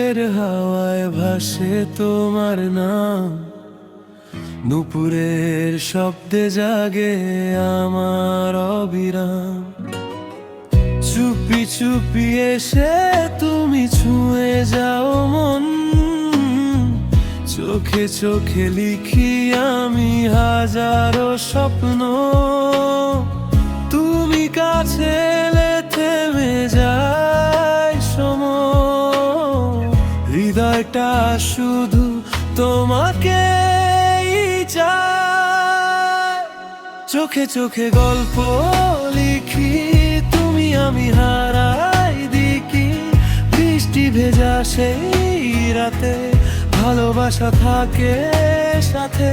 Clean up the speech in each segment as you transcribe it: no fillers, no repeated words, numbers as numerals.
রাতের হাওয়ায় ভাসে তোমার নাম, নুপুরের শব্দে জাগে আমার অবিরাম। চুপি চুপি এসে তুমি ছুঁয়ে যাও মন, চোখে চোখে লিখি আমি হাজারো স্বপ্ন। তুমি কাছে এলে থেমে যায় সময়, হৃদয়টা শুধু তোমাকে চায়। চোখে চোখে গল্প লিখি, তুমি আমি হারাই দিকি। বৃষ্টি ভেজা সেই রাতে ভালোবাসা থাকে সাথে।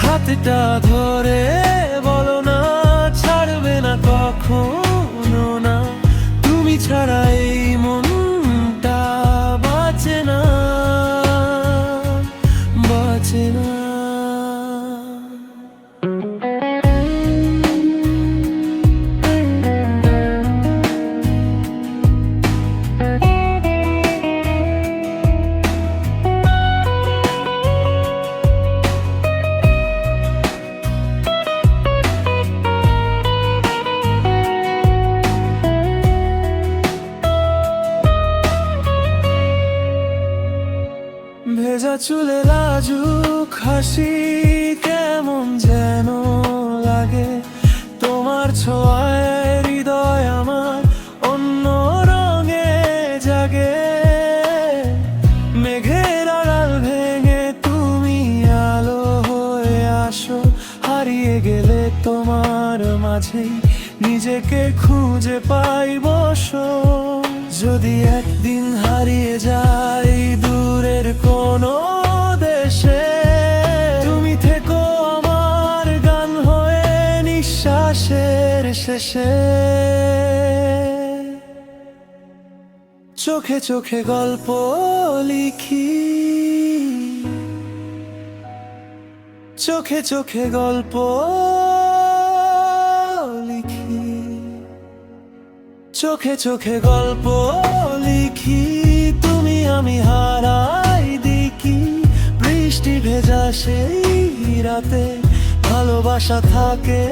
হাতটা ধরে বলো না ছাড়বে না কখনো না, তুমি ছাড়া এই মনটা বাঁচে না, বাঁচে না। ভেজা চুলে লাজুক হাসি কেমন যেন লাগে, তোমার ছোঁয়ায় হৃদয় আমার অন্য রঙে জাগে। মেঘের আড়াল ভেঙে তুমি আলো হয়ে আসো, হারিয়ে গেলে তোমার মাঝেই নিজেকে খুঁজে পাই বসো। যদি একদিন হারিয়ে যাই দূরের কোনো দেশে, তুমি থেকো আমার গান হয়ে নিঃশ্বাসের শেষে। চোখে চোখে গল্প লিখি, চোখে চোখে গল্প লিখি, চোখে চোখে গল্প লিখি। তুমি আমি হারাই দিকি, বৃষ্টি ভেজা সেই রাতে ভালোবাসা থাকে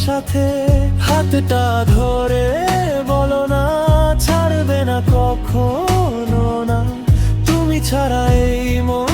সাথে। হাতটা ধরে বলো না ছাড়বে না কখনো না, তুমি ছাড়া এই মন